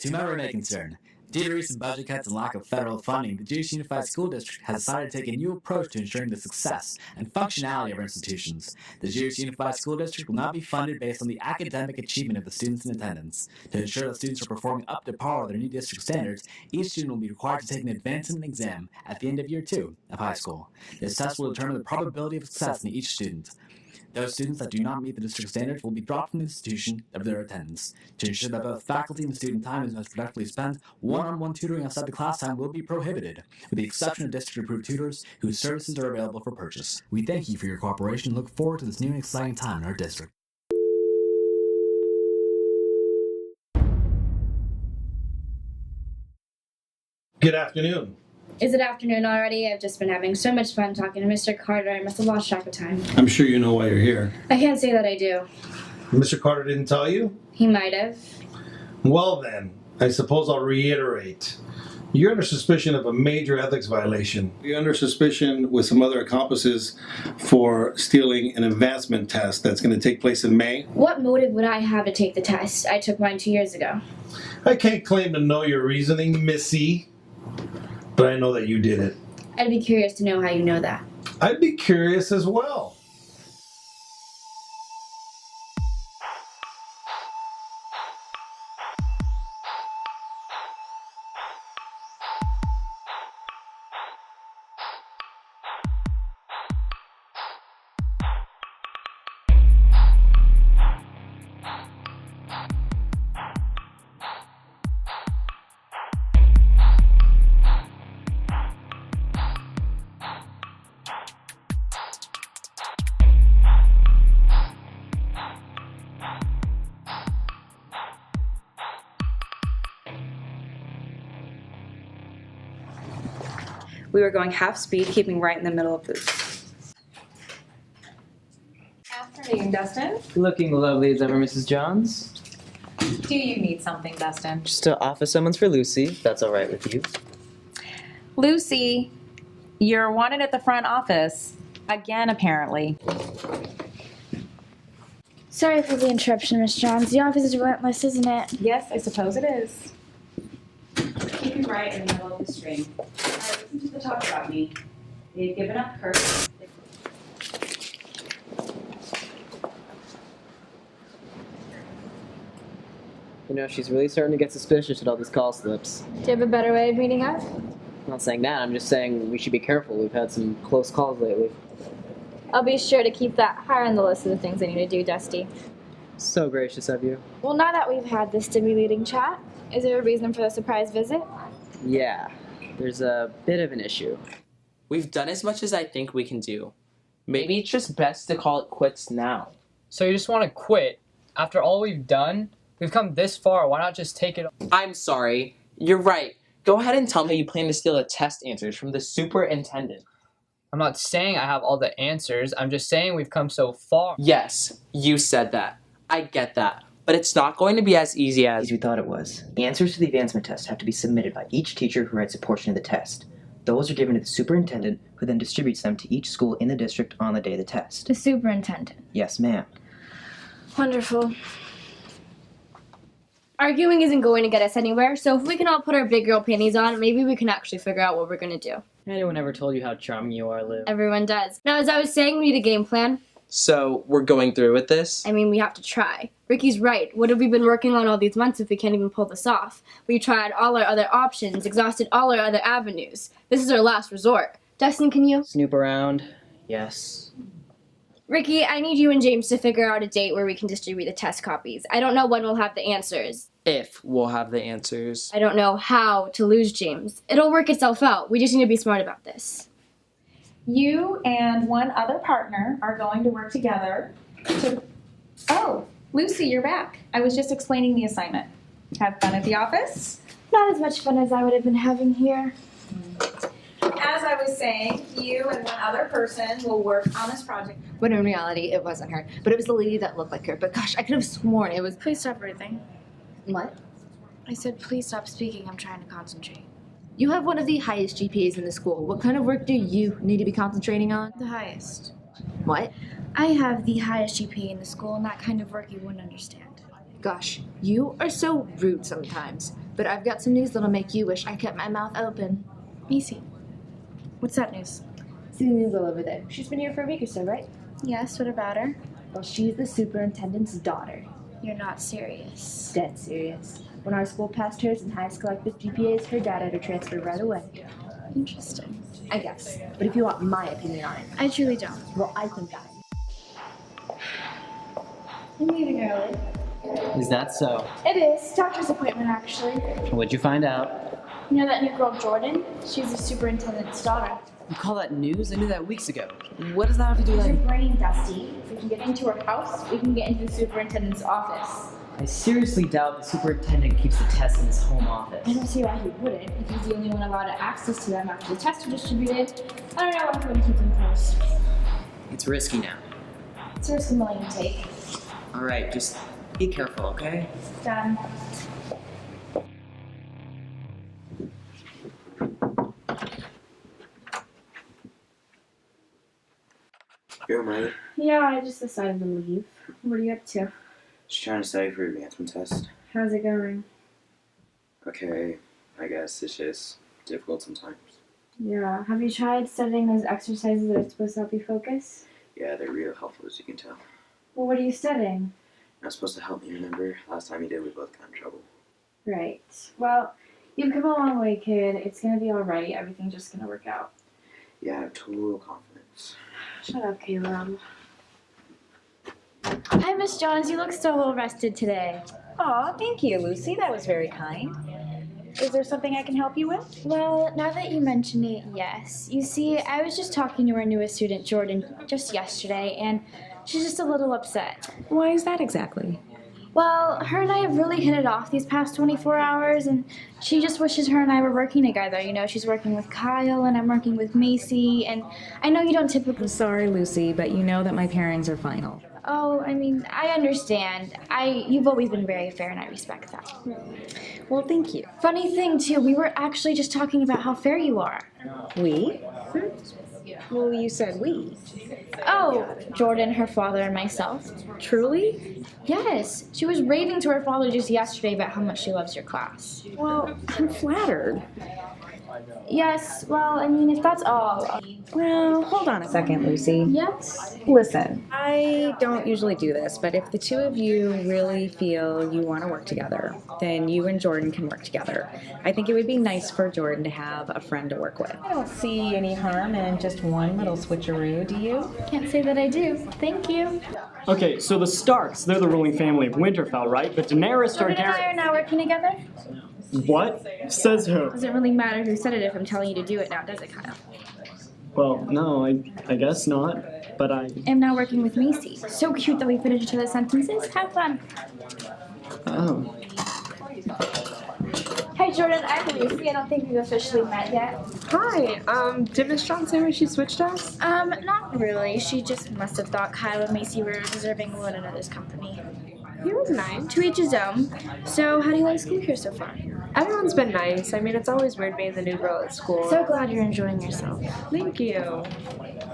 To my remaining concern, due to recent budget cuts and lack of federal funding, the Jewish Unified School District has decided to take a new approach to ensuring the success and functionality of our institutions. The Jewish Unified School District will not be funded based on the academic achievement of the students in attendance. To ensure that students are performing up to par with their new district standards, each student will be required to take an advancement exam at the end of year 2 of high school. This test will determine the probability of success in each student. Those students that do not meet the district standards will be dropped from the institution of their attendance. To ensure that both faculty and student time is most productively spent, one-on-one tutoring outside the class time will be prohibited, with the exception of district-approved tutors whose services are available for purchase. We thank you for your cooperation and look forward to this new and exciting time in our district. Good afternoon. Is it afternoon already? I've just been having so much fun talking to Mr. Carter. I must have lost track of time. I'm sure you know why you're here. I can't say that I do. Mr. Carter didn't tell you? He might have. Well then, I suppose I'll reiterate. You're under suspicion of a major ethics violation. You're under suspicion with some other accomplices for stealing an advancement test that's going to take place in May. What motive would I have to take the test? I took mine 2 years ago. I can't claim to know your reasoning, Missy, but I know that you did it. I'd be curious to know how you know that. I'd be curious as well. We were going half speed, keeping right in the middle of this. Afternoon, Dustin. Looking lovely as ever, Mrs. Johns. Do you need something, Dustin? Just to offer summons for Lucy, if that's all right with you. Lucy, you're wanted at the front office. Again, apparently. Sorry for the interruption, Miss Johns. The office is relentless, isn't it? Yes, I suppose it is. Keeping right in the middle of the stream. I listened to the talk about me. They've given up Kurt. You know, she's really starting to get suspicious at all these call slips. Do you have a better way of meeting us? I'm not saying that, I'm just saying we should be careful. We've had some close calls lately. I'll be sure to keep that higher on the list of the things I need to do, Dusty. So gracious of you. Well, now that we've had this stimulating chat, is there a reason for the surprise visit? Yeah, there's a bit of an issue. We've done as much as I think we can do. Maybe it's just best to call it quits now. So you just want to quit? After all we've done? We've come this far, why not just take it? I'm sorry. You're right. Go ahead and tell me you plan to steal the test answers from the superintendent. I'm not saying I have all the answers, I'm just saying we've come so far. Yes, you said that. I get that. But it's not going to be as easy as we thought it was. The answers to the advancement test have to be submitted by each teacher who writes a portion of the test. Those are given to the superintendent, who then distributes them to each school in the district on the day of the test. The superintendent. Yes, ma'am. Wonderful. Arguing isn't going to get us anywhere, so if we can all put our big girl panties on, maybe we can actually figure out what we're going to do. Anyone ever told you how charming you are, Liv? Everyone does. Now, as I was saying, we need a game plan. So, we're going through with this? I mean, we have to try. Ricky's right. What have we been working on all these months if we can't even pull this off? We tried all our other options, exhausted all our other avenues. This is our last resort. Dustin, can you? Snoop around? Yes. Ricky, I need you and James to figure out a date where we can distribute the test copies. I don't know when we'll have the answers. If we'll have the answers. I don't know how to lose James. It'll work itself out. We just need to be smart about this. You and one other partner are going to work together to... Oh, Lucy, you're back. I was just explaining the assignment. Have fun at the office? Not as much fun as I would have been having here. As I was saying, you and one other person will work on this project. But in reality, it wasn't her. But it was the lady that looked like her. But gosh, I could have sworn it was... Please stop breathing. What? I said please stop speaking. I'm trying to concentrate. You have one of the highest GPAs in the school. What kind of work do you need to be concentrating on? The highest. What? I have the highest GPA in the school, and that kind of work you wouldn't understand. Gosh, you are so rude sometimes. But I've got some news that'll make you wish I kept my mouth open. Macy, what's that news? See the news all over there. She's been here for a week or so, right? Yes, what about her? Well, she's the superintendent's daughter. You're not serious. Dead serious. When our school passed hers and highest collective GPAs, her dad had her transferred right away. Interesting. I guess. But if you want my opinion on it, I truly don't. well, I think that. I'm leaving early. Is that so? It is. Doctor's appointment, actually. What'd you find out? You know that new girl, Jordan? She's the superintendent's daughter. You call that news? I knew that weeks ago. What does that have to do with Use your anything? brain, Dusty. If we can get into her house, we can get into the superintendent's office. I seriously doubt the superintendent keeps the tests in his home office. I don't see why he wouldn't, if he's the only one allowed access to them after the tests are distributed. I don't know why he wouldn't keep them close. It's risky now. It's a risk I'm willing to take. Alright, just be careful, okay? Done. Yo, Miley. Yeah, I just decided to leave. What are you up to? Just trying to study for your advancement test. How's it going? Okay, I guess it's just difficult sometimes. Yeah. Have you tried studying those exercises that are supposed to help you focus? Yeah, they're real helpful, as you can tell. Well, what are you studying? Not supposed to help me remember. Last time you did, we both got in trouble. Right. Well, you've come a long way, kid. It's gonna be alright. Everything's just gonna work out. Yeah, I have total confidence. Shut up, Caleb. Hi, Miss Jones. You look so well rested today. Aw, thank you, Lucy. That was very kind. Is there something I can help you with? Well, now that you mention it, yes. You see, I was just talking to our newest student, Jordan, just yesterday, and she's just a little upset. Why is that exactly? Well, her and I have really hit it off these past 24 hours, and she just wishes her and I were working together. You know, she's working with Kyle, and I'm working with Macy, and I know you don't typically... I'm sorry, Lucy, but you know that my parents are final. Oh, I mean, I understand. You've always been very fair, and I respect that. Well, thank you. Funny thing, too, we were actually just talking about how fair you are. We? Well, you said we. Oh, Jordan, her father, and myself. Truly? Yes. She was raving to her father just yesterday about how much she loves your class. Well, I'm flattered. Yes, well, I mean, if that's all. Well, hold on a second, Lucy. Yes? Listen, I don't usually do this, but if the two of you really feel you want to work together, then you and Jordan can work together. I think it would be nice for Jordan to have a friend to work with. I don't see any harm in just one little switcheroo, do you? Can't say that I do. Thank you. Okay, so the Starks, they're the ruling family of Winterfell, right? But Daenerys Jordan and I Targaryen... are now working together? What? Says who? Doesn't really matter who said it if I'm telling you to do it now, does it, Kyle? Well, no, I guess not. But I... I'm now working with Macy. So cute that we finish each other's sentences. Have fun. Oh. Hi, Jordan. I'm Lucy. I don't think we've officially met yet. Hi. Did Miss John say why she switched us? Not really. She just must have thought Kyle and Macy were deserving one another's company. He was nice. To each his own. So, how do you like school here so far? Everyone's been nice. I mean, it's always weird being the new girl at school. So glad you're enjoying yourself. Thank you.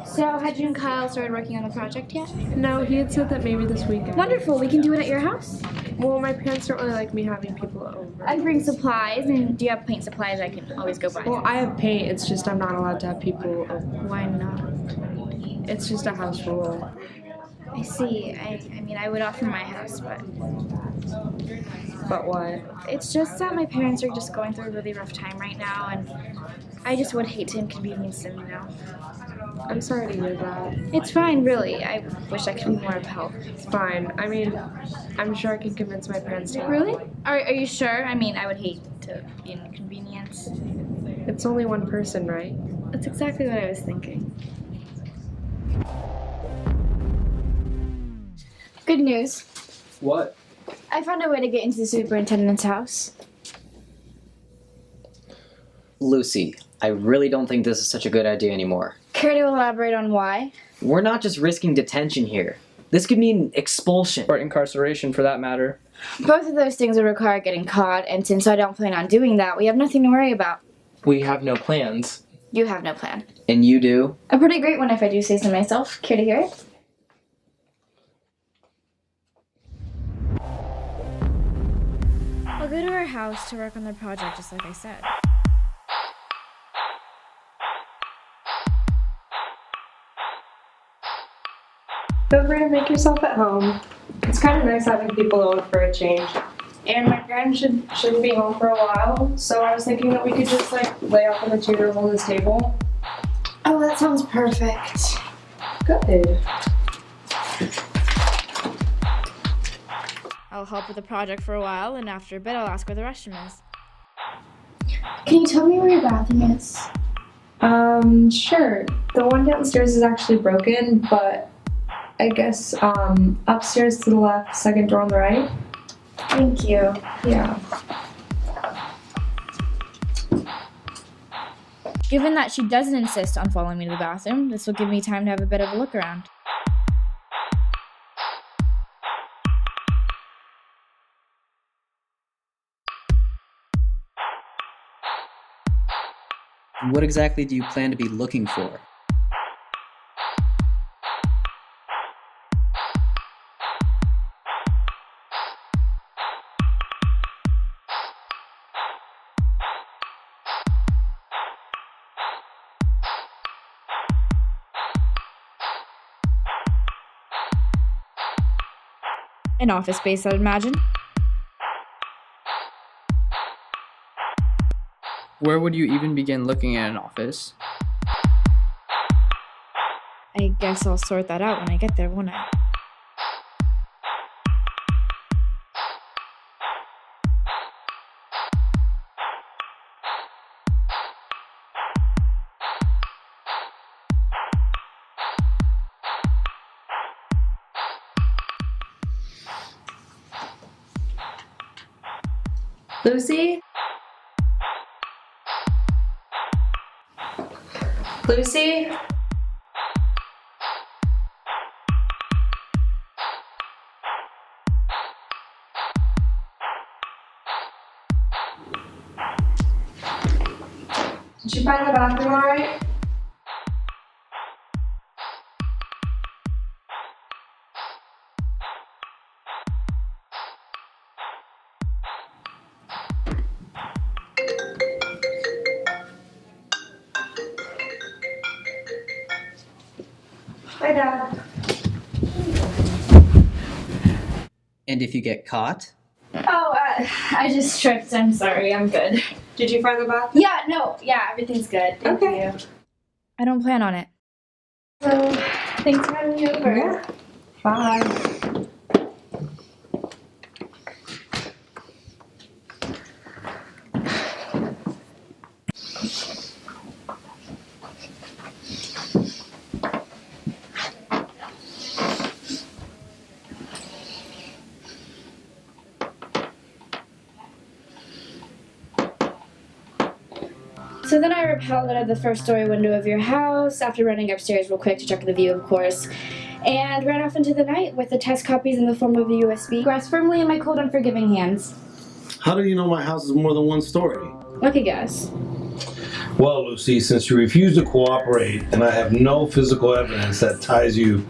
So, had you and Kyle started working on the project yet? No, he had said that maybe this weekend. Wonderful. We can do it at your house. Well, my parents don't really like me having people over. I bring supplies, and do you have paint supplies I can always go buy? Well, I have paint. It's just I'm not allowed to have people over. Why not? It's just a house rule. I see. I mean, I would offer my house, but... But what? It's just that my parents are just going through a really rough time right now, and I just would hate to inconvenience them, you know. I'm sorry to hear that. It's fine, really. I wish I could be more of help. It's fine. I mean, I'm sure I can convince my parents to. Really? Are you sure? I mean, I would hate to be an inconvenience. It's only one person, right? That's exactly what I was thinking. Good news. What? I found a way to get into the superintendent's house. Lucy, I really don't think this is such a good idea anymore. Care to elaborate on why? We're not just risking detention here. This could mean expulsion. Or incarceration, for that matter. Both of those things would require getting caught, and since I don't plan on doing that, we have nothing to worry about. We have no plans. You have no plan. And you do? A pretty great one if I do say so myself. Care to hear it? I'll go to her house to work on the project just like I said. Feel free to make yourself at home. It's kind of nice having people over for a change. And my parents shouldn't be home for a while, so I was thinking that we could just lay off on the two room on this table. Oh, that sounds perfect. Good. I'll help with the project for a while, and after a bit I'll ask where the restroom is. Can you tell me where your bathroom is? Sure. The one downstairs is actually broken, but I guess upstairs to the left, second door on the right. Thank you. Yeah. Given that she doesn't insist on following me to the bathroom, this will give me time to have a bit of a look around. What exactly do you plan to be looking for? An office space, I'd imagine. Where would you even begin looking at an office? I guess I'll sort that out when I get there, won't I? Lucy? Lucy? Did you find the bathroom all right? Hi, Dad. And if you get caught? Oh, I just tripped. I'm sorry. I'm good. Did you find the bathroom? Yeah, everything's good. Thank you. I don't plan on it. So, thanks for having me over. Yeah. Bye. So then I rappelled out of the first story window of your house after running upstairs real quick to check the view, of course, and ran off into the night with the test copies in the form of a USB grasped firmly in my cold, unforgiving hands. How do you know my house is more than one story? Like a guess. Well, Lucy, since you refuse to cooperate and I have no physical evidence that ties you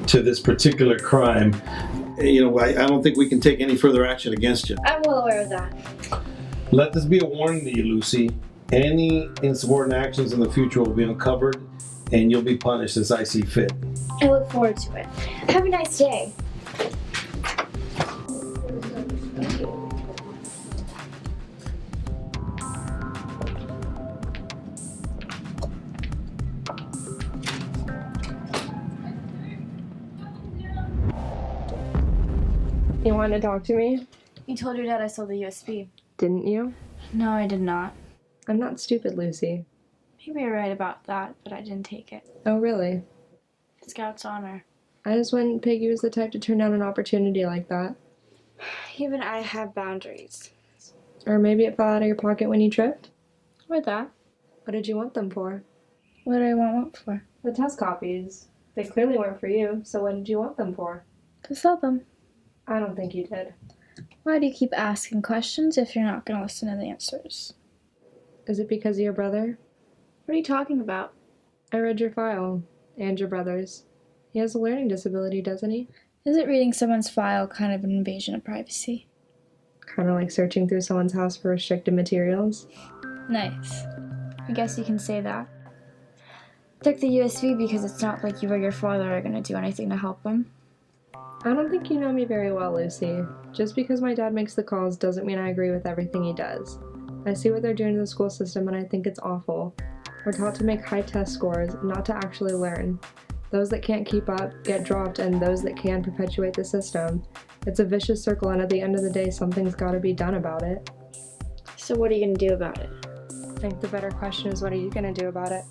to this particular crime, I don't think we can take any further action against you. I'm well aware of that. Let this be a warning to you, Lucy. Any insubordinate actions in the future will be uncovered and you'll be punished as I see fit. I look forward to it. Have a nice day. You want to talk to me? You told your dad I sold the USB. Didn't you? No, I did not. I'm not stupid, Lucy. Maybe you're right about that, but I didn't take it. Oh, really? Scout's honor. I just wouldn't think you was the type to turn down an opportunity like that. Even I have boundaries. Or maybe it fell out of your pocket when you tripped? Or that. What did you want them for? What do I want what for? The test copies. They clearly weren't for you, so what did you want them for? To sell them. I don't think you did. Why do you keep asking questions if you're not going to listen to the answers? Is it because of your brother? What are you talking about? I read your file. And your brother's. He has a learning disability, doesn't he? Isn't reading someone's file kind of an invasion of privacy? Kind of like searching through someone's house for restricted materials. Nice. I guess you can say that. Took the USV because it's not like you or your father are gonna do anything to help him. I don't think you know me very well, Lucy. Just because my dad makes the calls doesn't mean I agree with everything he does. I see what they're doing to the school system and I think it's awful. We're taught to make high test scores, not to actually learn. Those that can't keep up get dropped, and those that can perpetuate the system. It's a vicious circle, and at the end of the day, something's got to be done about it. So what are you going to do about it? I think the better question is, what are you going to do about it?